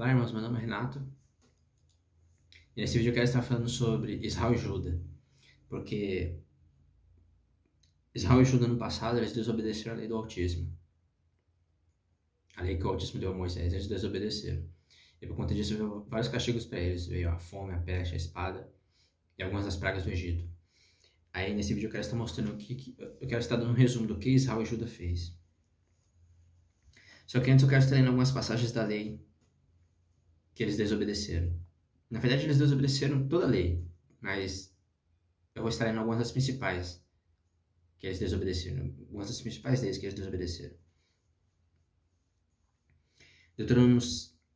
Olá, irmãos, meu nome é Renato. E nesse vídeo eu quero estar falando sobre Israel e Judá, porque Israel e Judá no passado, eles desobedeceram a lei do Altíssimo. A lei que o Altíssimo deu a Moisés, eles desobedeceram. E por conta disso veio vários castigos para eles. Veio a fome, a peste, a espada e algumas das pragas do Egito. Aí nesse vídeo eu quero estar mostrando eu quero estar dando um resumo do que Israel e Judá fez. Só que antes eu quero estar lendo algumas passagens da lei que eles desobedeceram. Na verdade, eles desobedeceram toda a lei, mas eu vou estar lendo algumas das principais que eles desobedeceram. Algumas das principais leis que eles desobedeceram. Deuteronômio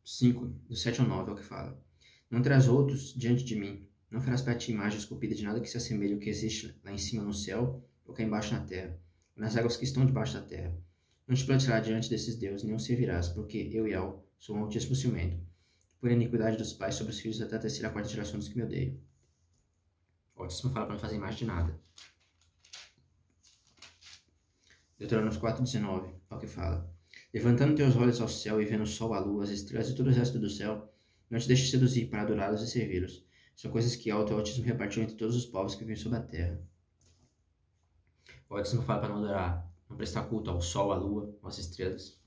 5, do 7 ao 9 é o que fala. Não terás outros diante de mim. Não farás para ti imagem esculpida de nada que se assemelhe ao que existe lá em cima no céu ou cá embaixo na terra, ou nas águas que estão debaixo da terra. Não te plantarás diante desses deuses, nem os servirás, porque eu, Yahweh, sou um altíssimo ciumento. Por iniquidade dos pais sobre os filhos até a terceira e a quarta geração dos que me odeiam. O Altíssimo fala para não fazer imagem de nada. Deuteronômio 4,19 é o que fala. Levantando teus olhos ao céu e vendo o sol, a lua, as estrelas e todo o resto do céu, não te deixes seduzir para adorá-los e servi-los. São coisas que o Altíssimo repartiu entre todos os povos que vivem sobre a terra. O Altíssimo fala para não adorar, não prestar culto ao sol, à lua, às estrelas.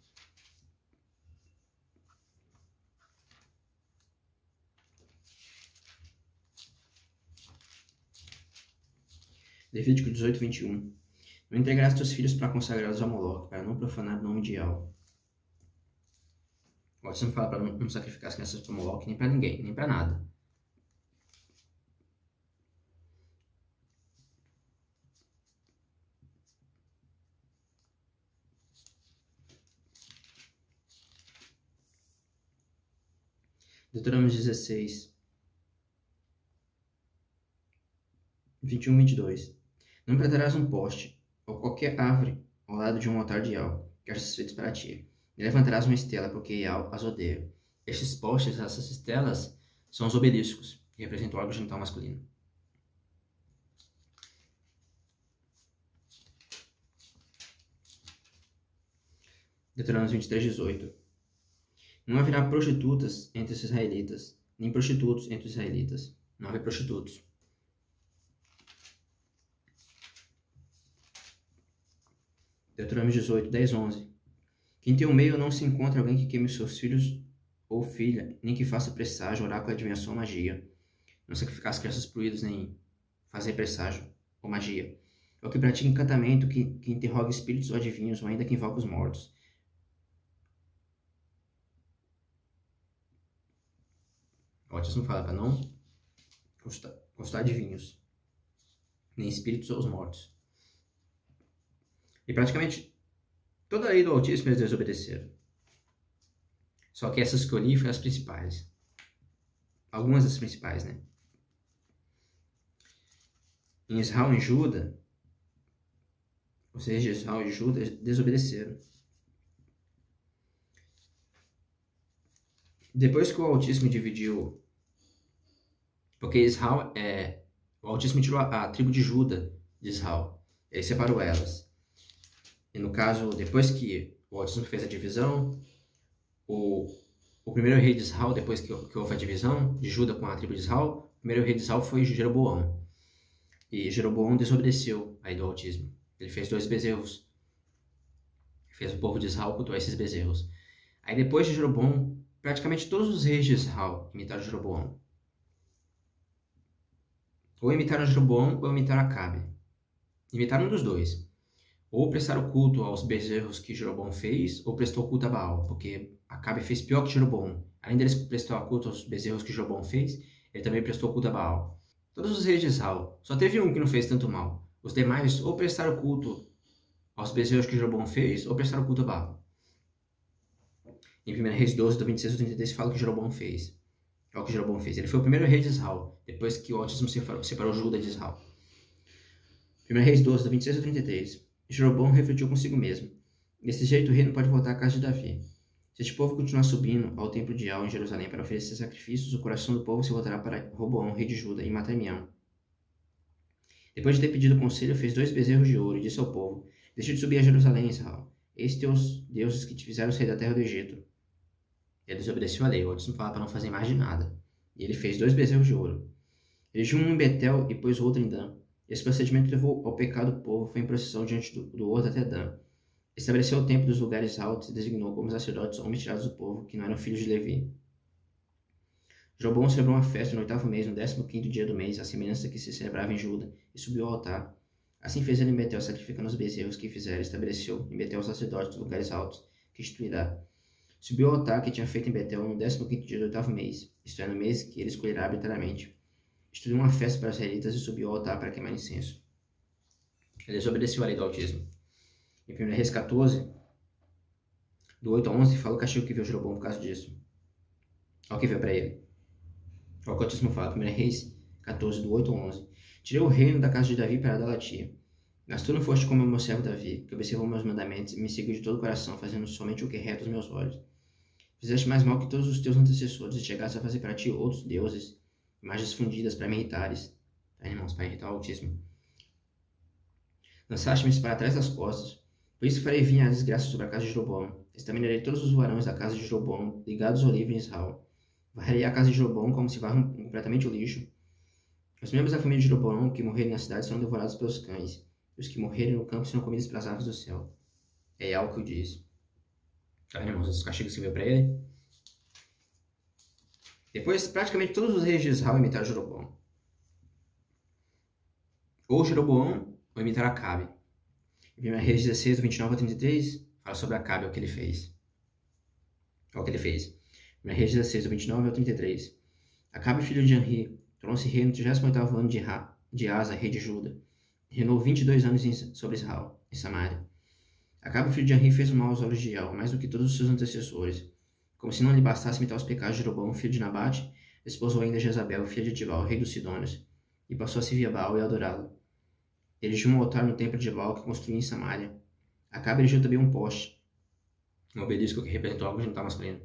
Levítico 18, 21. Não entregarás teus filhos para consagrá-los ao Moloque, para não profanar o nome de Yahweh. O Altíssimo fala para não sacrificar as crianças para o Moloque, nem para ninguém, nem para nada. Deuteronômio 16, 21, 22. Não plantarás um poste ou qualquer árvore ao lado de um altar de Yahweh, que achas feitos para ti. E levantarás uma estela, porque Yahweh as odeia. Estes postes, essas estelas, são os obeliscos, que representam o órgão genital masculino. Deuteronômio 23, 18. Não haverá prostitutas entre os israelitas, nem prostitutos entre os israelitas. Não haverá prostitutos. Deuteronômio 18, 10, 11. Que em teu meio não se encontre alguém que queime seus filhos ou filha, nem que faça presságio, oráculo, adivinhação ou magia. Não sacrificar as crianças por ídolos, nem fazer presságio ou magia. Ou que pratique encantamento, que interrogue espíritos ou adivinhos, ou ainda que invoque os mortos. O Altíssimo fala para não consultar adivinhos, nem espíritos ou os mortos. E praticamente toda a lei do Altíssimo eles desobedeceram. Só que essas que eu li foram as principais. Algumas das principais, né? Em Israel e Judá, ou seja, Israel e Judá desobedeceram. Depois que o Altíssimo dividiu, porque Israel o Altíssimo tirou a tribo de Judá de Israel, ele separou elas. E no caso, depois que o Altíssimo fez a divisão, o primeiro rei de Israel, depois que houve a divisão de Judá com a tribo de Israel, o primeiro rei de Israel foi Jeroboão. E Jeroboão desobedeceu a lei do Altíssimo. Ele fez 2 bezerros. Fez o povo de Israel cultuar esses bezerros. Aí depois de Jeroboão, praticamente todos os reis de Israel imitaram Jeroboão. Ou imitaram Jeroboão ou imitaram Acabe. Imitaram um dos dois. Ou prestaram culto aos bezerros que Jeroboão fez, ou prestou culto a Baal, porque Acabe fez pior que Jeroboão. Além deles prestar culto aos bezerros que Jeroboão fez, ele também prestou culto a Baal. Todos os reis de Israel, só teve um que não fez tanto mal. Os demais ou prestaram culto aos bezerros que Jeroboão fez, ou prestaram culto a Baal. Em 1 Reis 12, do 26 ao 33, fala o que Jeroboão fez. É o que Jeroboão fez. Ele foi o primeiro rei de Israel, depois que o Altíssimo separou Judá de Israel. 1 Reis 12, do 26 ao 33. Jeroboão refletiu consigo mesmo. Desse jeito o rei não pode voltar à casa de Davi. Se este povo continuar subindo ao templo de Yahweh em Jerusalém para oferecer sacrifícios, o coração do povo se voltará para Roboão, rei de Judá, e Matamião. Depois de ter pedido conselho, fez 2 bezerros de ouro e disse ao povo: Deixa de subir a Jerusalém, Israel. Eis teus deuses que te fizeram sair da terra do Egito. Ele desobedeceu a lei. O altíssimo falava para não fazer mais de nada. E ele fez 2 bezerros de ouro. Erigiu um em Betel e pôs o outro em Dan. Esse procedimento levou ao pecado do povo, foi em procissão diante do outro até Dan. Estabeleceu o templo dos lugares altos e designou como sacerdotes homens tirados do povo, que não eram filhos de Levi. Jeroboão celebrou uma festa no 8º mês, no 15º dia do mês, a semelhança que se celebrava em Juda, e subiu ao altar. Assim fez ele em Betel, sacrificando os bezerros que fizera. Estabeleceu em Betel os sacerdotes dos lugares altos, que instituirá. Subiu ao altar que tinha feito em Betel no 15º dia do 8º mês, isto é, no mês que ele escolherá arbitrariamente. Instituiu uma festa para os israelitas e subiu ao altar para queimar incenso. Ele desobedeceu a lei do altíssimo. Em 1 Reis 14, do 8 a 11, fala o castigo que veio Jeroboão por causa disso. Olha o que veio para ele. Olha o que o altíssimo fala. 1 Reis 14, do 8 a 11. Tirei o reino da casa de Davi para Adalatia. Mas tu não foste como o meu servo Davi, que observou meus mandamentos e me seguiu de todo o coração, fazendo somente o que é reto aos meus olhos. Fizeste mais mal que todos os teus antecessores e chegaste a fazer para ti outros deuses, imagens fundidas para me irritares. Tá, irmãos, para irritar o altíssimo. Lançaste-me para trás das costas. Por isso farei vir a desgraça sobre a casa de Jeroboão. Exterminarei todos os varões da casa de Jeroboão, ligados ao livro em Israel. Varrerei a casa de Jeroboão como se varram completamente o lixo. Os membros da família de Jeroboão que morrerem na cidade serão devorados pelos cães. E os que morrerem no campo serão comidos pelas aves do céu. É algo que eu disse. Tá vendo, irmãos? Os castigos que veio para ele. Depois, praticamente todos os reis de Israel imitaram Jeroboão. Ou Jeroboão, ou imitaram Acabe. Em 1 Reis 16, do 29 ao 33, fala sobre Acabe, o que ele fez. Olha o que ele fez. 1 Reis 16, do 29 ao 33. Acabe, filho de Anri, tornou-se rei no 38º ano de Asa, rei de Juda. Reinou 22 anos sobre Israel, em Samaria. Acabe, filho de Anri, fez o mal aos olhos de Yahweh, mais do que todos os seus antecessores. Como se não lhe bastasse imitar os pecados de Jeroboão, filho de Nabate, desposou ainda Jezabel, filha de Etibal, rei dos Sidônios, e passou a servir a Baal e adorá-lo. Erigiu um altar no templo de Baal que construiu em Samaria. Acabe erigiu também um poste, um obelisco que representou algo genital masculino.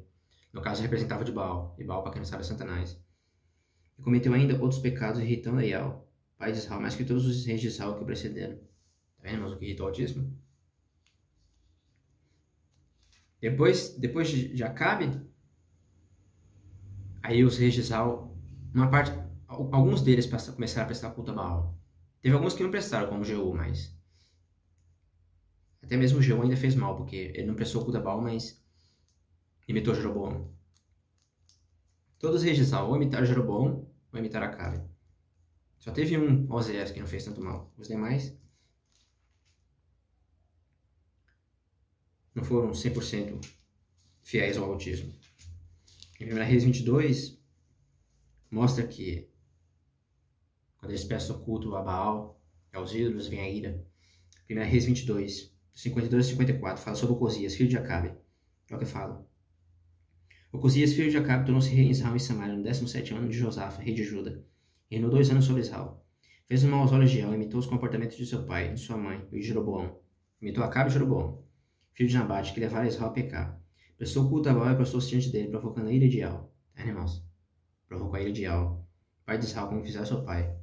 No caso, representava de Baal, e Baal, para quem não sabe, é Satanás. E cometeu ainda outros pecados, irritando a Yahweh, pai de Israel, mais que todos os reis de Israel que o precederam. Tá vendo, irmãos, o que irritou o Altíssimo? Depois de Acabe, aí os reis de Israel, alguns deles começaram a prestar culto a Baal. Teve alguns que não prestaram, como Jeú, mas até mesmo Jeú ainda fez mal, porque ele não prestou culto a Baal, mas imitou Jeroboão. Todos os reis de Israel ou imitaram Jeroboão ou imitaram Acabe. Só teve um, Oséias, que não fez tanto mal. Os demais não foram 100% fiéis ao Altíssimo. Em 1 Reis 22, mostra que quando eles prestam culto a Baal, aos ídolos, vem a ira. 1 Reis 22, 52 e 54, fala sobre Ocosias, filho de Acabe. É o que fala. Ocosias, filho de Acabe, tornou-se rei em Israel e Samaria no 17º ano de Josafá, rei de Juda. Reinou 2 anos sobre Israel. Fez o mal aos olhos de Yahweh, imitou os comportamentos de seu pai, de sua mãe, e de Jeroboão. Imitou Acabe e Jeroboão, filho de Nabate, que levaram Israel a pecar. Prestou culto a Baal e prostou-se diante dele, provocando a ira de Yahweh. Irmãos? Provocou a ira de Yahweh, pai de Israel, como fizeram seu pai.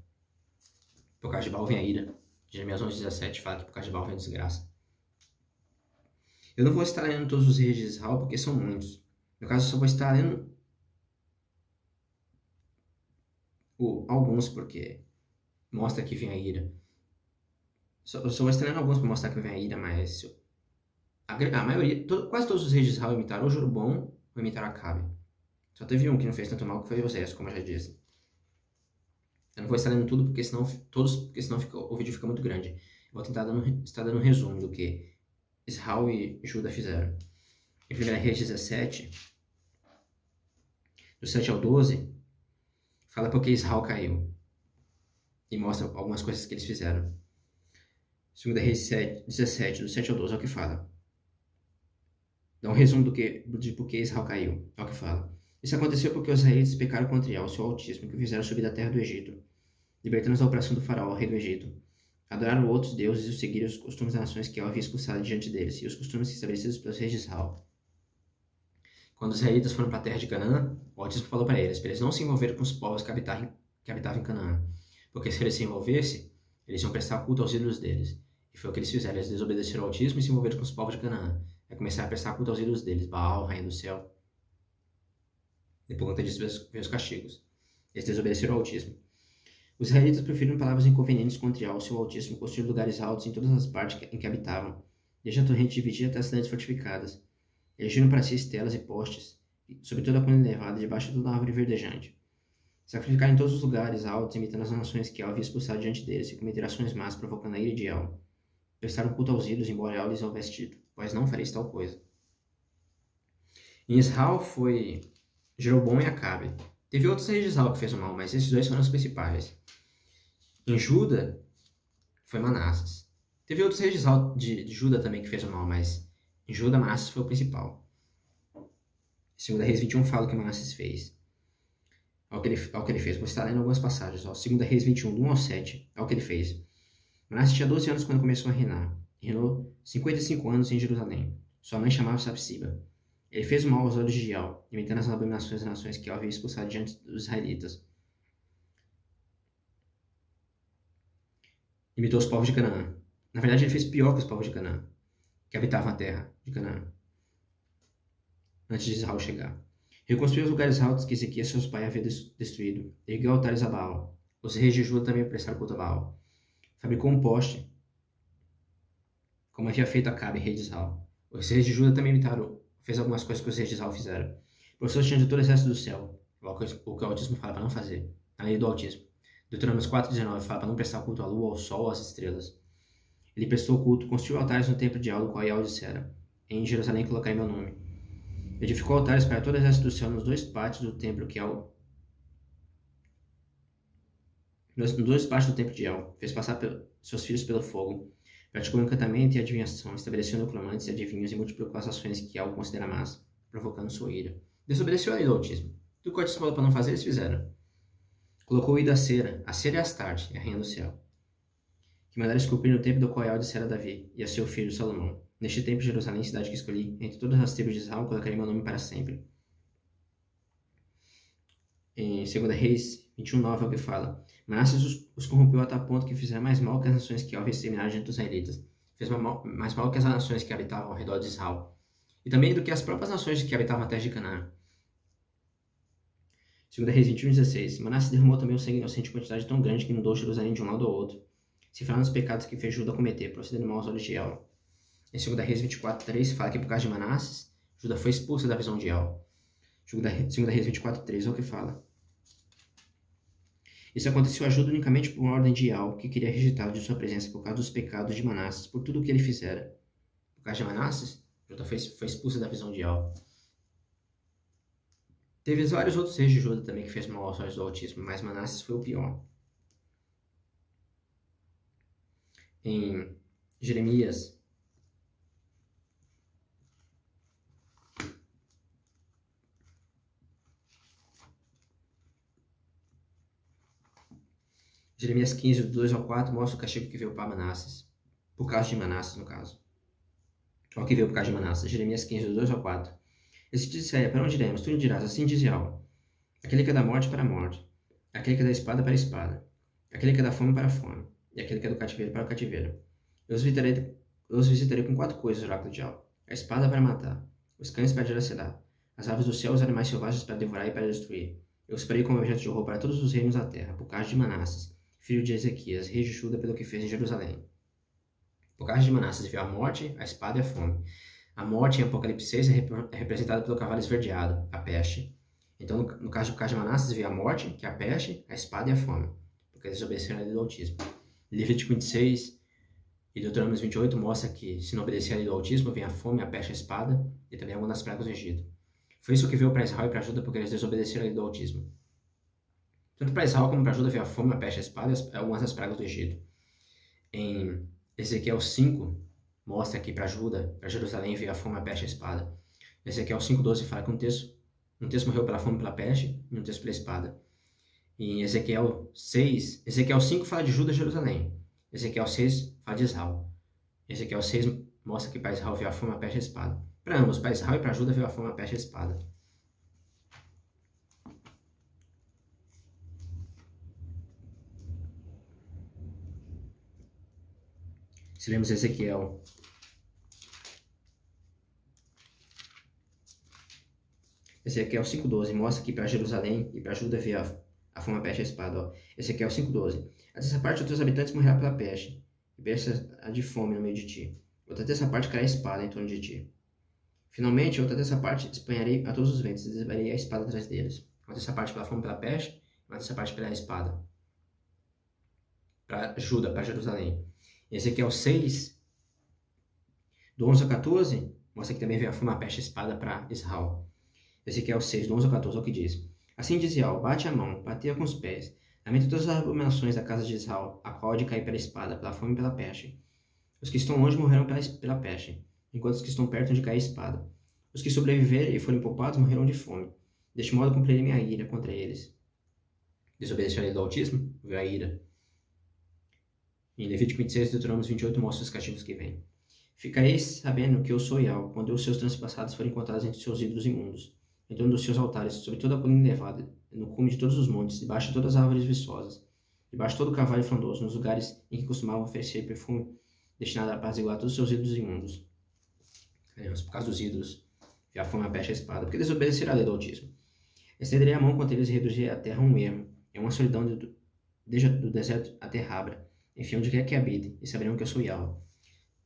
Por causa de Baal vem a ira. Jeremias 11:17 fala que por causa de Baal vem a desgraça. Eu não vou estar lendo todos os reis de Israel, porque são muitos. No caso, eu só vou estar lendo alguns, porque mostra que vem a ira. Eu só vou estar lendo alguns para mostrar que vem a ira, mas a maioria, quase todos os reis de Israel imitaram o Jeroboão ou imitaram Acabe. Só teve um que não fez tanto mal, que foi Oséias, como eu já disse. Eu não vou estar lendo tudo, porque senão o vídeo fica muito grande. Eu vou tentar estar dando um resumo do que Israel e Juda fizeram. Em 1 Reis 17, do 7 ao 12, fala porque Israel caiu. E mostra algumas coisas que eles fizeram. 2 Reis 17, do 7 ao 12, é o que fala. Dá um resumo de por que Israel caiu. É o que fala. Isso aconteceu porque os israelitas pecaram contra Yahweh, o seu Altíssimo, que o fizeram subir da terra do Egito, libertando-os da opressão do faraó, rei do Egito. Adoraram outros deuses e seguiram os costumes das nações que Yahweh havia expulsado diante deles, e os costumes estabelecidos pelos reis de Israel. Quando os israelitas foram para a terra de Canaã, o Altíssimo falou para eles não se envolverem com os povos que habitavam em Canaã, porque se eles se envolvessem, eles iam prestar culto aos ídolos deles. E foi o que eles fizeram, eles desobedeceram ao Altíssimo e se envolveram com os povos de Canaã. É começar a prestar culto aos ídolos deles, Baal, rainha do céu. E por conta disso veio os castigos. Eles desobedeceram ao Altíssimo. Os israelitas preferiram palavras inconvenientes contra o seu Altíssimo, construir lugares altos em todas as partes em que habitavam, desde a torrente dividida até as cidades fortificadas. Erigiram para si estelas e postes, sobre toda a colina elevada, debaixo de toda a árvore verdejante. Sacrificaram em todos os lugares altos, imitando as nações que El havia expulsado diante deles, e cometeram ações más, provocando a ira de El. Prestaram culto aos ídolos, embora El lhes houvesse dito, pois não fareis tal coisa. Em Israel foi Jeroboão e Acabe. Teve outros reis de Israel que fez o mal, mas esses dois foram os principais. Em Juda foi Manasses. Teve outros reis de Juda também que fez o mal, mas em Juda Manasses foi o principal. 2 Reis 21 fala o que Manasses fez. Ao que ele fez. Vou estar lendo algumas passagens. 2 Reis 21, do 1 ao 7. Ao que ele fez. Manasses tinha 12 anos quando começou a reinar. Reinou 55 anos em Jerusalém. Sua mãe chamava-se Absiba. Ele fez o mal aos olhos de El, imitando as abominações das nações que El havia expulsado diante dos israelitas. Imitou os povos de Canaã. Na verdade, ele fez pior que os povos de Canaã, que habitavam a terra de Canaã, antes de Israel chegar. Reconstruiu os lugares altos que Ezequias, seus pais, havia destruído. Ergueu altares a Baal. Os reis de Juda também prestaram culto a Baal. Fabricou um poste, como havia feito Acabe, rei de Israel. Os reis de Juda também imitaram, fez algumas coisas que os reis de Israel fizeram. Professou diante de todo o exército do céu, o que o Altíssimo fala para não fazer, a lei do Altíssimo. Deuteronômio 4,19 fala para não prestar culto à lua, ao sol, às estrelas. Ele prestou culto, construiu altares no templo de El, do qual El dissera: em Jerusalém colocarei meu nome. Edificou altares para todo o exército do céu nos dois pátios do templo que El. Nos dois pátios do templo de El. Fez passar seus filhos pelo fogo. Praticou encantamento e adivinhação, estabeleceu necromantes e adivinhos e multiplicou as ações que El considera más, provocando sua ira. Desobedeceu a lei do Altíssimo. Tudo que o Altíssimo falou para não fazer, eles fizeram. Colocou o ídolo a cera e Astarte, a rainha do céu, que mandaram esculpir no templo do qual El dissera a Davi e a seu filho Salomão. Neste templo, Jerusalém, cidade que escolhi, entre todas as tribos de Israel, colocarei meu nome para sempre. Em 2 Reis 21:9 é o que fala: Manasses os corrompeu a tal ponto que fizeram mais mal que as nações que havia exterminado diante dos israelitas. Fez mais mal que as nações que habitavam ao redor de Israel, e também do que as próprias nações que habitavam a terra de Canaã. 2 Reis 21:16. Manasses derramou também o sangue inocente em quantidade tão grande que inundou Jerusalém de um lado ao outro, se falando dos pecados que fez Juda cometer, procedendo mal aos olhos de El. Em 2 Reis 24:3 fala que por causa de Manasses, Juda foi expulsa da visão de El. 2 Reis 24:3 é o que fala: isso aconteceu a Juda unicamente por uma ordem de El, que queria rejeitá-lo de sua presença por causa dos pecados de Manasses, por tudo o que ele fizera. Por causa de Manasses, Juda foi expulsa da visão de El. Teve vários outros reis de Juda também que fez mal aos olhos do Altíssimo, mas Manasses foi o pior. Em Jeremias 15, do 2 ao 4, mostra o castigo que veio para Manasses. Por causa de Manasses, no caso. Olha o que veio por causa de Manasses. Jeremias 15, do 2 ao 4. Esse disse: para onde iremos? Tu lhe dirás: assim diz El. Aquele que é da morte para a morte. Aquele que é da espada para a espada. Aquele que é da fome para a fome. E aquele que é do cativeiro para o cativeiro. Eu os visitarei com 4 coisas, oráculo de El: a espada para matar, os cães para dilacerar, as aves do céu e os animais selvagens para devorar e para destruir. Eu os farei como objeto de horror para todos os reinos da terra, por causa de Manasses, filho de Ezequias, rei de Juda, pelo que fez em Jerusalém. Por causa de Manasses veio a morte, a espada e a fome. A morte em Apocalipse 6 é representada pelo cavalo esverdeado, a peste. Então, por causa de Manasses veio a morte, que é a peste, a espada e a fome, porque eles obedeceram a lei do Altíssimo. Levítico 26 e Deuteronômio 28 mostra que, se não obedecer a lei do Altíssimo, vem a fome, a peste, a espada e também algumas das pragas do Egito. Foi isso que veio para Israel e para Juda, porque eles desobedeceram a lei do Altíssimo. Tanto para Israel como para Juda veio a fome, a peste, a espada e algumas das pragas do Egito. Em Ezequiel 5, mostra que para Juda, para Jerusalém, veio a fome, a peste e a espada. Ezequiel 5:12 fala que um terço morreu pela fome e pela peste, e um terço pela espada. Em Ezequiel 5 fala de Juda e Jerusalém. Ezequiel 6 fala de Israel. Ezequiel 6 mostra que para Israel veio a fome, a peste e a espada. Para ambos, para Israel e para Juda, veio a fome, a peste e a espada. Se lemos Ezequiel 5:12 mostra que para Jerusalém e para Judá veio a fome, a peste e a espada. Ó. Ezequiel 5:12. A terça parte dos teus habitantes morrerá pela peste, e peste há de fome no meio de ti. Outra terça parte cairá a espada em torno de ti. Finalmente, outra terça parte espanharei a todos os ventos, e desviarei a espada atrás deles. Uma terça parte pela fome, pela peste, uma terça parte pela espada. Para Judá, para Jerusalém. Ezequiel 6, do 11 ao 14, mostra que também veio a fome, a peste e a espada para Israel. Ezequiel 6, do 11 ao 14, é o que diz. Assim diz Israel, bate a mão, bateia com os pés, lamenta todas as abominações da casa de Israel, a qual há de cair pela espada, pela fome e pela peste. Os que estão longe morrerão pela peste, enquanto os que estão perto hão de cair a espada. Os que sobreviverem e forem poupados morrerão de fome. Deste modo cumprirei minha ira contra eles. Desobedeceu a lei do autismo? Veio a ira. Em Levítico 26 e Deuteronômio 28 mostra os castigos que vêm. Ficareis sabendo que eu sou Yahweh, quando os seus transpassados forem encontrados entre os seus ídolos imundos, em torno dos seus altares, sobre toda a colina elevada, no cume de todos os montes, debaixo de todas as árvores viçosas, debaixo de todo o carvalho frondoso, nos lugares em que costumavam oferecer perfume, destinado a apaziguar todos os seus ídolos imundos. Por causa dos ídolos, e a fome, a peste e a espada, porque desobedeceram a lei do autismo. Estenderei a mão contra eles e reduzirei a terra a um ermo, é uma solidão desde do deserto até Rabra, enfim, onde quer que habitem, e saberão que eu sou Yahweh.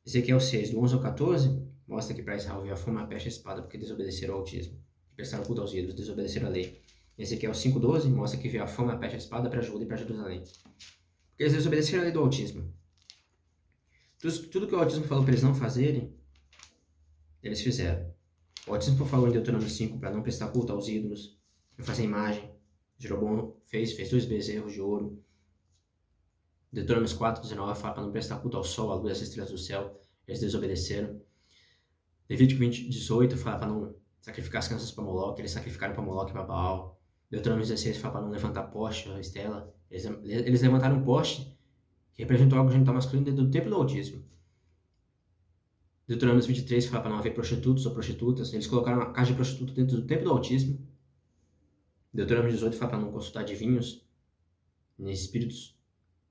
Ezequiel 6, do 11 ao 14, mostra que para Israel veio a fome, a peste e a espada, porque desobedeceram ao autismo, que prestaram culto aos ídolos, desobedeceram a lei. Ezequiel 5:12 mostra que veio a fome, a peste e a espada para Judá e para Jerusalém, porque eles desobedeceram a lei do autismo. Tudo que o autismo falou para eles não fazerem, eles fizeram. O autismo falou em Deuteronômio 5 para não prestar culto aos ídolos, não fazer imagem. Jeroboão fez 2 bezerros de ouro. Deuteronômio 4:19 fala para não prestar culto ao sol, à luz e às estrelas do céu. Eles desobedeceram. Levítico 20:18 fala para não sacrificar as crianças para Moloque. Eles sacrificaram para Moloque e para Baal. Deuteronômio 16 fala para não levantar poste, a estela. Eles levantaram um poste que representou algo genital masculino dentro do templo do autismo. Deuteronômio 23 fala para não haver prostitutos ou prostitutas. Eles colocaram uma casa de prostituta dentro do templo do autismo. Deuteronômio 18 fala para não consultar adivinhos, nem espíritos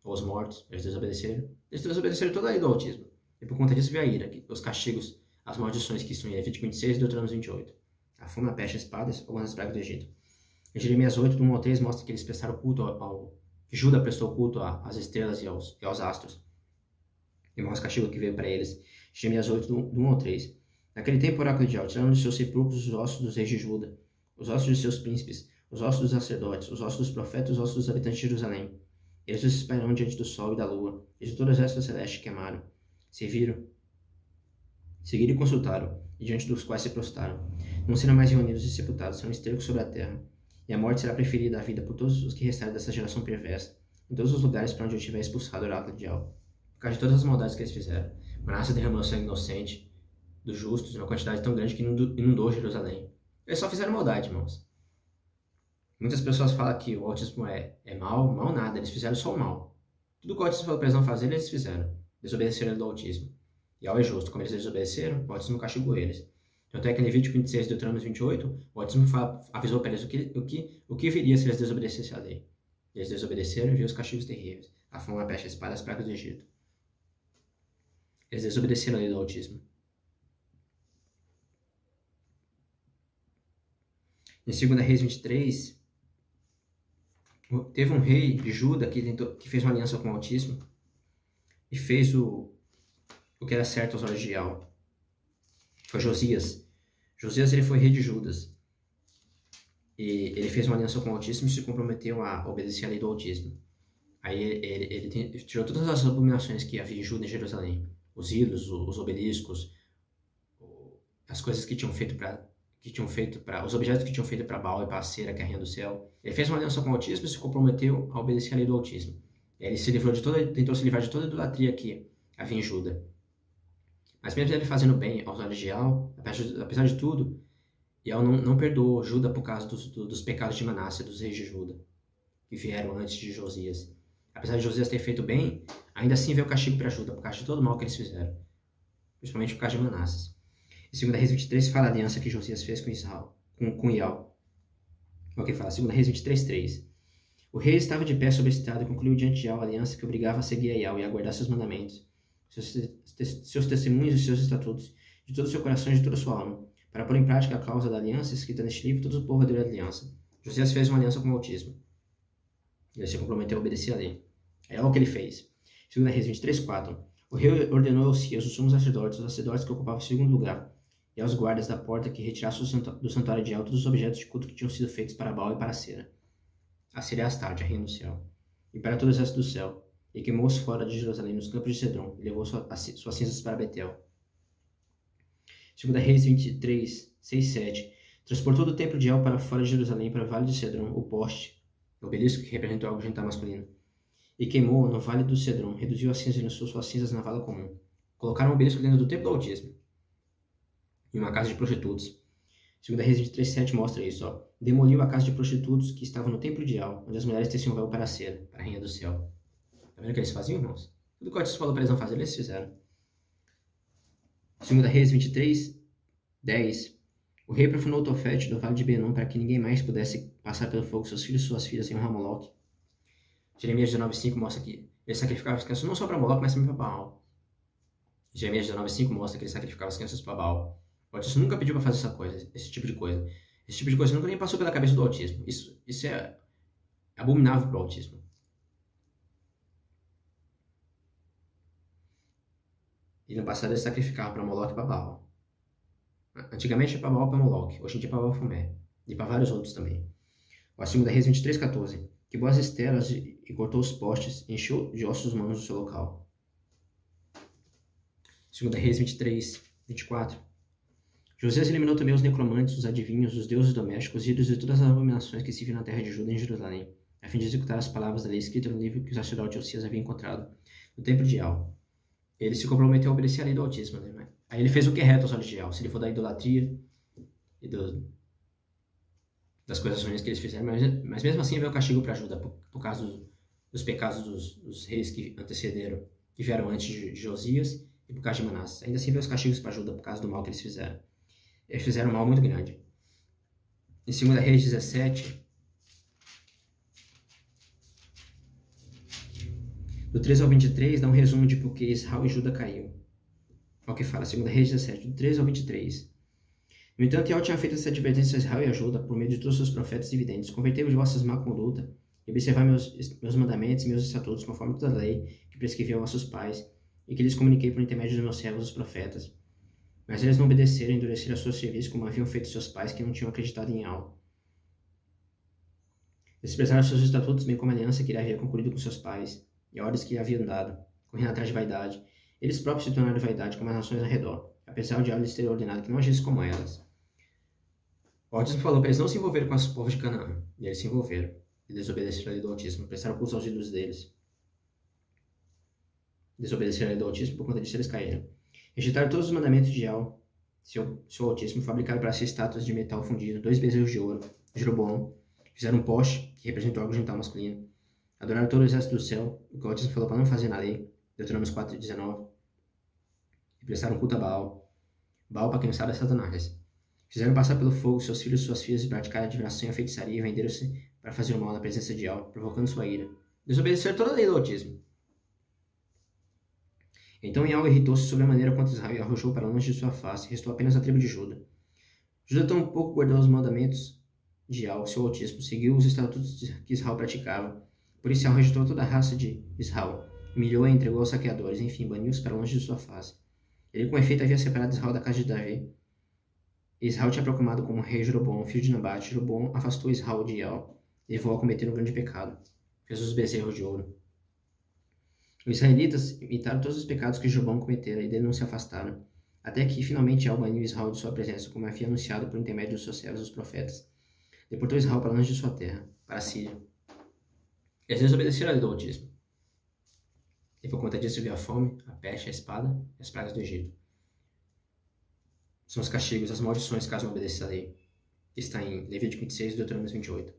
ou os mortos. Eles desobedeceram. Eles desobedeceram toda a lei do autismo. E por conta disso veio a ira, os castigos, as maldições que estão em Levítico 26 e Deuteronômio 28. A fome, a peste, as espadas, algumas das pragas do Egito. Em Jeremias 8, do 1 ao 3, mostra que eles prestaram culto que Judá prestou culto às estrelas e aos astros. E mostra o castigo que veio para eles. Jeremias 8, do 1 ao 3. Naquele tempo, o oráculo de Yahweh, tiraram de seus sepulcros os ossos dos reis de Judá, os ossos de seus príncipes, os ossos dos sacerdotes, os ossos dos profetas, os ossos dos habitantes de Jerusalém. Eles os espalharam diante do sol e da lua, e de todo o exército celeste que amaram. Seguiram e consultaram, e diante dos quais se prostraram. Não serão mais reunidos e sepultados, serão estercos sobre a terra. E a morte será preferida à vida por todos os que restarem dessa geração perversa, em todos os lugares para onde eu tiver expulsado o oráculo de Yahweh, por causa de todas as maldades que eles fizeram. Manassés derramou sangue inocente dos justos, em uma quantidade tão grande que inundou Jerusalém. Eles só fizeram maldade, irmãos. Muitas pessoas falam que o autismo é mal, mal nada, eles fizeram só o mal. Tudo que o autismo falou para eles não fazer, eles fizeram. Desobedeceram do autismo. E ao é justo, como eles desobedeceram, o autismo castigou eles. Tanto é que em Levítico 26 e Deuteronômio 28, o autismo avisou para eles o que viria se eles desobedecessem a lei. Eles desobedeceram e viram os castigos terríveis. A fome, a peste, a espada, as pragas do Egito. Eles desobedeceram a lei do autismo. Em 2 Reis 23, teve um rei de Judá que fez uma aliança com o autismo e fez o que era certo aos olhos de Yahweh. Foi Josias. Josias, ele foi rei de Judas. E ele fez uma aliança com o autismo e se comprometeu a obedecer a lei do autismo. Aí ele tirou todas as abominações que havia em Judá e Jerusalém. Os ídolos, os obeliscos, as coisas que tinham feito para os objetos que tinham feito para Baal e para a cera, que é a rainha do céu. Ele fez uma aliança com o autismo e se comprometeu a obedecer a lei do autismo. Ele tentou se livrar de toda a idolatria que havia em Judá. Mas mesmo ele fazendo bem aos olhos de Yahweh, apesar de tudo, Yahweh não perdoou Judá por causa dos pecados de Manassés, dos reis de Judá, que vieram antes de Josias. Apesar de Josias ter feito bem, ainda assim veio o castigo para Judá, por causa de todo o mal que eles fizeram. Principalmente por causa de Manassés. Em 2 Reis 23 fala a aliança que Josias fez com Israel, com Yahweh. É o que fala, 2 Reis 23, 3. O rei estava de pé sobre a estrada e concluiu diante de Yahweh a aliança que obrigava a seguir a Yahweh e a guardar seus mandamentos, seus testemunhos e seus estatutos, de todo o seu coração e de toda a sua alma, Para pôr em prática a cláusula da aliança escrita neste livro, todo o povo aderiu à aliança. Josias fez uma aliança com o autismo. Ele se comprometeu a obedecer a lei. É o que ele fez. 2 Reis 23:4. O rei ordenou aos seus, os sumos sacerdotes, os sacerdotes que ocupavam o segundo lugar, e aos guardas da porta que retirassem do santuário de El todos os objetos de culto que tinham sido feitos para Baal e para Acera. Acera é Astarte, a rainha do céu. E para todo o exército do céu. E queimou-os fora de Jerusalém, nos campos de Cedron, e levou suas cinzas para Betel. 2 Reis 23, 6, 7. Transportou do templo de El para fora de Jerusalém, para o vale de Cedron, o poste, o obelisco que representou algo genital masculino. E queimou no vale do Cedron, reduziu as cinzas e lançou suas cinzas na vala comum. Colocaram o obelisco dentro do templo do autismo, em uma casa de prostitutos. 2 Reis 23, 7 mostra isso. Ó. Demoliu a casa de prostitutos que estava no templo de El, onde as mulheres teciam véu para Acera, para a rainha do céu. Tá vendo o que eles faziam, irmãos? Tudo que o autismo falou para eles não fazer, eles fizeram. 2 Reis 23, 10. O rei profanou o Tofete do vale de Benom para que ninguém mais pudesse passar pelo fogo seus filhos e suas filhas em Moloque. Jeremias 19:5 mostra que ele sacrificava as crianças não só para Moloque, mas também para Baal. Jeremias 19:5 mostra que ele sacrificava as crianças para Baal. O autismo nunca pediu para fazer essa coisa, esse tipo de coisa. Esse tipo de coisa nunca nem passou pela cabeça do autismo. Isso é abominável para o autismo. E no passado ele sacrificava para Moloque e para Baal. Antigamente é para Baal e para Moloque, hoje em dia é para Bafomé. E para vários outros também. O 2 Reis 23:14. Quebrou as estelas e cortou os postes, e encheu de ossos humanos o seu local. 2 Reis 23:24. Josias eliminou também os necromantes, os adivinhos, os deuses domésticos, os ídolos e todas as abominações que se viam na terra de Judá e em Jerusalém, a fim de executar as palavras da lei escrita no livro que o sacerdote Osias havia encontrado no templo de El. Ele se comprometeu a obedecer a lei do autismo, né? Aí ele fez o que é reto aos olhos de El, se ele for da idolatria e das coisas ruins que eles fizeram, mas mesmo assim veio o castigo para Judá, por causa dos pecados dos reis que antecederam, que vieram antes de Josias, e por causa de Manassés. Ainda assim veio os castigos para Judá por causa do mal que eles fizeram. Eles fizeram um mal muito grande. Em 2 Reis 17, do 13 ao 23, dá um resumo de por que Israel e Judá caiu. Olha o que fala, 2 Reis 17, do 13 ao 23. No entanto, El tinha feito essa advertência a Israel e a Judá por meio de todos os seus profetas e videntes. Convertei-vos de vossas má conduta e observai meus mandamentos e meus estatutos, conforme toda a lei que prescrevi a vossos pais e que lhes comuniquei por intermédio dos meus servos, os profetas. Mas eles não obedeceram e endureceram a seu serviço como haviam feito seus pais que não tinham acreditado em El. Desprezaram seus estatutos, bem como a aliança que ele havia concluído com seus pais e a ordens que lhe haviam dado, correndo atrás de vaidade. Eles próprios se tornaram vaidade como as nações ao redor, apesar de El lhes ter ordenado que não agissem como elas. O autismo falou para eles não se envolverem com os povos de Canaã, e eles se envolveram. E desobedeceram a lei do autismo, prestaram culto aos ídolos deles. Desobedeceram a lei do autismo, por conta disso eles caíram. Rejeitaram todos os mandamentos de El, seu autismo, fabricaram para si estátuas de metal fundido, 2 bezerros de ouro, Jeroboão, fizeram um poste, que representou algo genital masculino, adoraram todo o exército do céu, o que o autismo falou para não fazer na lei, Deuteronômio 4:19, e prestaram culto a Baal. Baal, para quem não sabe, é Satanás. Fizeram passar pelo fogo seus filhos e suas filhas e praticaram adivinação e a feitiçaria e venderam-se para fazer o mal na presença de El, provocando sua ira. Desobedeceram toda a lei do autismo. Então El irritou-se sobremaneira contra Israel e arrojou para longe de sua face, restou apenas a tribo de Judá. Judá tampouco guardou os mandamentos de El, seu autismo, seguiu os estatutos que Israel praticava. Por isso El rejeitou toda a raça de Israel, humilhou e entregou aos saqueadores, enfim, baniu-os para longe de sua face. Ele com efeito havia separado Israel da casa de Davi. Israel tinha proclamado como rei Jeroboão, filho de Nabate. Jeroboão afastou Israel de El, e levou a cometer um grande pecado. Fez os bezerros de ouro. Os israelitas imitaram todos os pecados que Jeroboão cometera e dele não se afastaram, até que finalmente El baniu Israel de sua presença, como havia anunciado por intermédio dos seus servos, os profetas. Deportou Israel para longe de sua terra, para a Síria. Eles desobedeceram a lei do autismo. E por conta disso veio a fome, a peste, a espada e as pragas do Egito. São os castigos, as maldições caso não obedeça a lei. Está em Levítico 26 e Deuteronômio 28.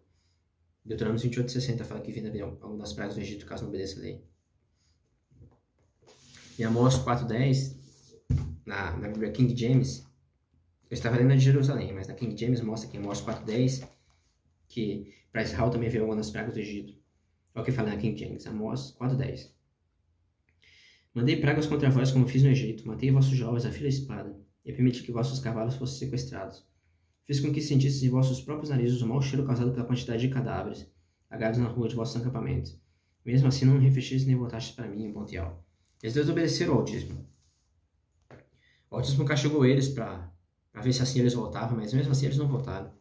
Deuteronômio 28:60 fala que vinda algumas das pragas do Egito caso não obedeça a lei. Em Amós 4:10, na Bíblia King James, eu estava lendo a de Jerusalém, mas na King James mostra que em Amós 4:10 que para Israel também veio algumas das pragas do Egito. Olha o que fala na King James, Amós 4:10. Mandei pragas contra vós como fiz no Egito, matei vossos jovens a fio da espada, e permiti que vossos cavalos fossem sequestrados. Fiz com que sentisseis em vossos próprios narizes o mau cheiro causado pela quantidade de cadáveres, lagados na rua de vossos acampamentos. Mesmo assim não refletistes nem voltastes para mim em bom teal. Eles desobedeceram ao Altíssimo. O Altíssimo castigou eles para ver se assim eles voltavam, mas mesmo assim eles não voltaram.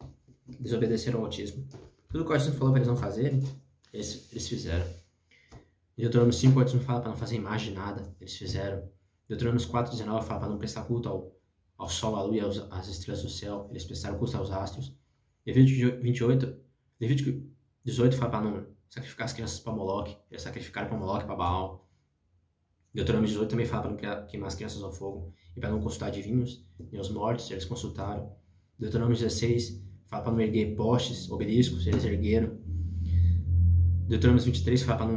Desobedeceram ao Altíssimo. Tudo que o Altíssimo falou para eles não fazerem, eles fizeram. Em Deuteronômio 5, o Altíssimo fala para não fazer imagem de nada, eles fizeram. Deuteronômio 4:19 fala para não prestar culto ao sol, à lua e às estrelas do céu, eles prestaram culto aos astros. Levítico 18 fala para não sacrificar as crianças para Moloque, eles sacrificaram para Moloque, para Baal. Deuteronômio 18 também fala para não queimar as crianças ao fogo e para não consultar adivinhos, nem os mortos, eles consultaram. Deuteronômio 16 fala para não erguer postes, obeliscos, eles ergueram. Deuteronômio 23 fala para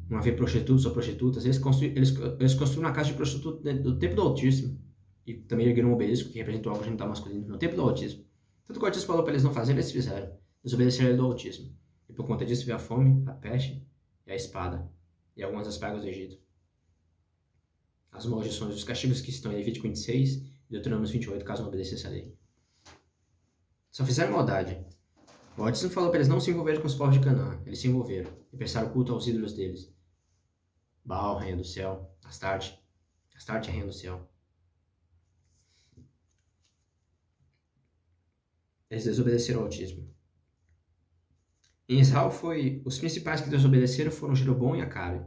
não haver prostitutos ou prostitutas, eles construíram uma casa de prostituta do templo do Altíssimo e também ergueram um obelisco que representa o órgão genital masculino no templo do Altíssimo. Tudo que o Altíssimo falou para eles não fazerem, eles fizeram. Desobedeceram do Altíssimo. E por conta disso veio a fome, a peste e a espada e algumas das pragas do Egito. As maldições e os castigos que estão em Levítico 26 e Deuteronômio 28, caso não obedecesse a lei. Só fizeram maldade. O Altíssimo falou para eles não se envolverem com os povos de Canaã. Eles se envolveram e prestaram culto aos ídolos deles. Baal, rainha do céu. Astarte, rainha do céu. Eles desobedeceram ao Altíssimo. Em Israel os principais que desobedeceram foram Jeroboão e Acabe.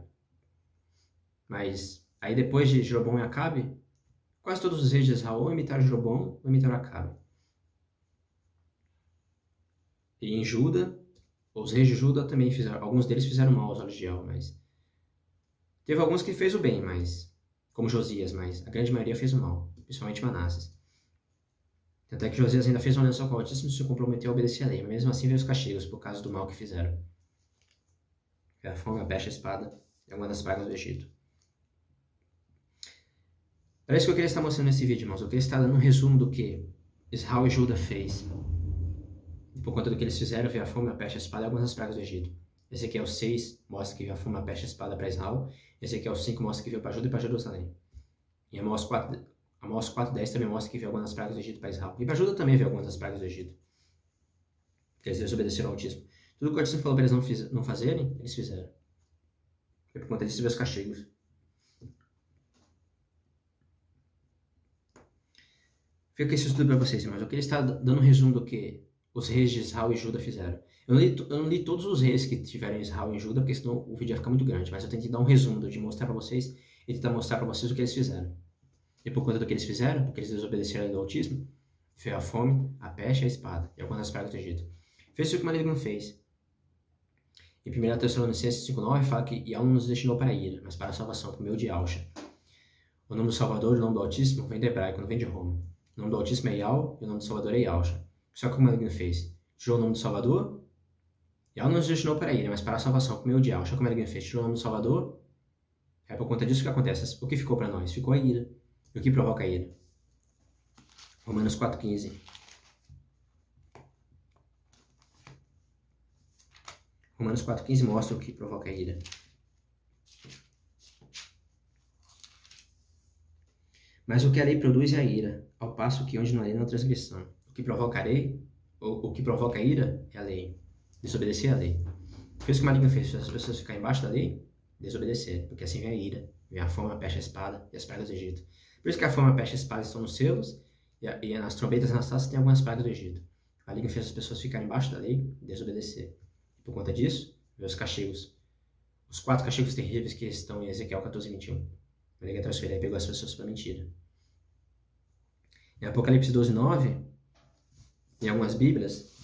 Mas aí depois de Jeroboão e Acabe, quase todos os reis de Israel ou imitaram Jeroboão ou imitaram Acabe. E em Juda, os reis de Juda também fizeram, alguns deles fizeram mal aos olhos de Yahvé, mas teve alguns que fez o bem, mas como Josias, mas a grande maioria fez o mal, principalmente Manasses. Tanto é que Josias ainda fez uma aliança com o Altíssimo e se comprometeu a obedecer a lei, mas mesmo assim veio os castigos por causa do mal que fizeram. A fome, a peste, a espada é uma das pragas do Egito. É isso que eu queria estar mostrando nesse vídeo, irmãos. Eu queria estar dando um resumo do que Israel e Juda fez. E por conta do que eles fizeram, veio a fome, a peste, a espada e algumas das pragas do Egito. Esse aqui é o 6, mostra que veio a fome, a peste, a espada para Israel. Esse aqui é o 5, mostra que veio para Juda e para Jerusalém. E Amós 4:10 também mostra que veio algumas das pragas do Egito para Israel. E para Juda também veio algumas das pragas do Egito. Porque eles desobedeceram ao Altíssimo. Tudo que o Altíssimo falou para eles não fazerem, eles fizeram. E por conta disso veio os castigos. Fica esse estudo para vocês, irmãos. Eu queria estar dando um resumo do que os reis de Israel e Juda fizeram. Eu não li todos os reis que tiveram em Israel e em Juda, porque senão o vídeo ia ficar muito grande. Mas eu tentei dar um resumo de mostrar para vocês e tentar mostrar para vocês o que eles fizeram. E por conta do que eles fizeram, porque eles desobedeceram ao Altíssimo, veio a fome, a peste e a espada, e algumas das pragas do Egito. Fez o que o maligno fez. Em 1 Tessalonicenses 5:9 fala que Yahvé não nos destinou para a ira, mas para a salvação, por meio de Yahshua. O nome do Salvador e o nome do Altíssimo vem do hebraico, não vem de Roma. O nome do Altíssimo é Yahvé e o nome do Salvador é Yahshua. Só que o maligno fez? Tirou o nome do Salvador. Yahvé não nos destinou para a ira, mas para a salvação, por meio de Yahshua. Só que o maligno fez? Tirou o nome do Salvador. É por conta disso que acontece. O que ficou para nós? Ficou a ira. E o que provoca a ira? Romanos 4:15. Romanos 4:15 mostra o que provoca a ira. Mas o que a lei produz é a ira, ao passo que onde não há lei não há transgressão. O que provoca a ira é a lei. Desobedecer a lei. Fez o que o maligno fez, as pessoas ficarem embaixo da lei, desobedecer, porque assim vem a ira, vem a fome, a peste, a espada e as pragas do Egito. Por isso que a fome, a peste e a espada estão nos selos, e nas trombetas e nas taças tem algumas pragas do Egito. O maligno fez as pessoas ficarem embaixo da lei e desobedecer. Por conta disso, veio os castigos. Os 4 castigos terríveis que estão em Ezequiel 14:21. O maligno transferiu e pegou as pessoas pela mentira. Em Apocalipse 12:9, em algumas bíblias,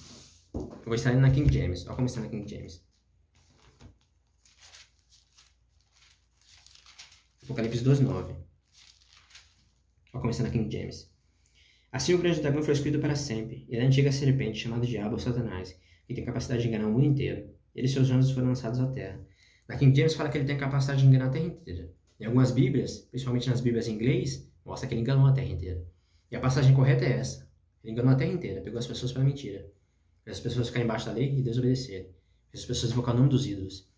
eu vou estar indo na King James. Olha como está na King James. Apocalipse 12:9. Olha como está na King James. Assim o grande dragão foi excluído para sempre. Ele é a antiga serpente, chamada Diabo ou Satanás, que tem capacidade de enganar o mundo inteiro. Ele e seus anjos foram lançados à terra. Na King James fala que ele tem capacidade de enganar a terra inteira. Em algumas bíblias, principalmente nas bíblias em inglês, mostra que ele enganou a terra inteira. E a passagem correta é essa. Ele enganou a terra inteira, pegou as pessoas pela mentira. Fez as pessoas ficarem embaixo da lei e desobedecerem. Fez as pessoas invocar o nome dos ídolos.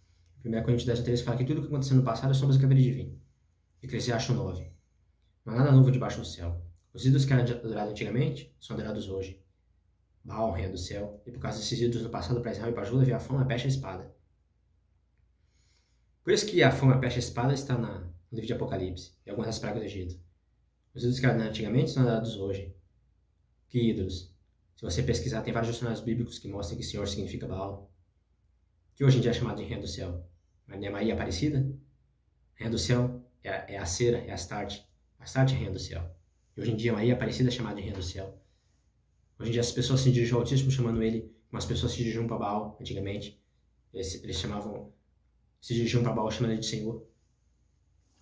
1 Coríntios 10:13 fala que tudo o que aconteceu no passado é sombras que haveria de vir. Eclesiastes 9. Não há nada novo debaixo do céu. Os ídolos que eram adorados antigamente são adorados hoje. Baal, rei do céu, e por causa desses ídolos no passado para Israel e para Judá veio a fome, a peste e a espada. Por isso que a fome, a peste e a espada está no livro de Apocalipse e algumas das pragas do Egito. Os ídolos que eram antigamente são adorados hoje. Que ídolos? Se você pesquisar, tem vários dicionários bíblicos que mostram que Senhor significa Baal, que hoje em dia é chamado de Rainha do Céu. Mas não é Maria Aparecida? Rainha do Céu é a cera, é Astarte. Astarte é Rainha do Céu. E hoje em dia Maria Aparecida é chamada de Rainha do Céu. Hoje em dia as pessoas se dirigem ao Altíssimo chamando ele, como as pessoas se dirigiam para Baal antigamente. Eles se dirigiam para Baal chamando ele de Senhor.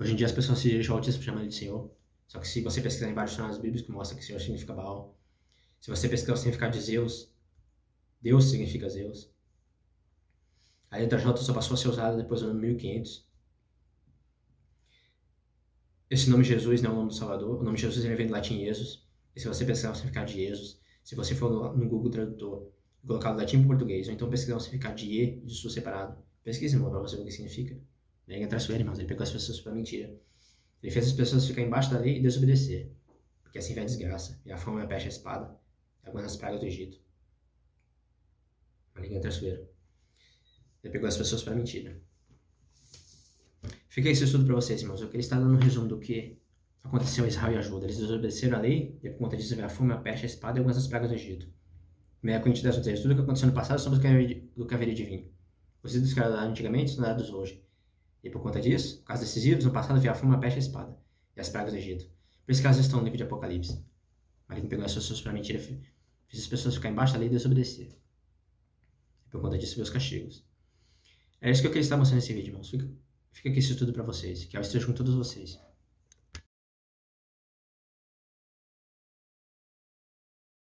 Hoje em dia as pessoas se dirigem ao Altíssimo chamando ele de Senhor. Só que se você pesquisar em vários dicionários bíblicos, mostra que Senhor significa Baal. Se você pesquisar o significado de Zeus, Deus significa Zeus. A letra J só passou a ser usada depois do ano 1500. Esse nome Jesus não é o nome do Salvador. O nome Jesus vem do latim Jesus. E se você pesquisar o significado de Jesus, se você for no Google Tradutor e colocar do latim para o português, ou então pesquisar o significado de E e de Sul separado, pesquise, irmão, para você ver o que significa. Ninguém traiçoeiro, irmãos. Ele pegou as pessoas para mentira. Ele fez as pessoas ficarem embaixo da lei e desobedecer. Porque assim vem a desgraça. E a fome, a peste, a espada. E algumas das pragas do Egito. Mas ninguém traiçoeiro. Ele pegou as pessoas para mentira. Fica esse estudo para vocês, irmãos. Eu queria estar dando um resumo do que aconteceu a Israel e a Judá. Eles desobedeceram a lei, e por conta disso veio a fome, a peste, a espada e algumas das pragas do Egito. 1 Coríntios 10, tudo o que aconteceu no passado somos do que haveria de vir. Os ídolos que eram dados antigamente são dados hoje. E por conta disso, por causa desses ídolos, no passado veio a fome, a peste, a espada e as pragas do Egito. Por isso que elas estão no livro de Apocalipse. Maligno pegou as pessoas para mentira, fez as pessoas ficarem embaixo da lei e desobedecer. E por conta disso veio os castigos. É isso que eu queria estar mostrando nesse vídeo, irmãos. Fica aqui esse estudo para vocês. Que eu esteja com todos vocês.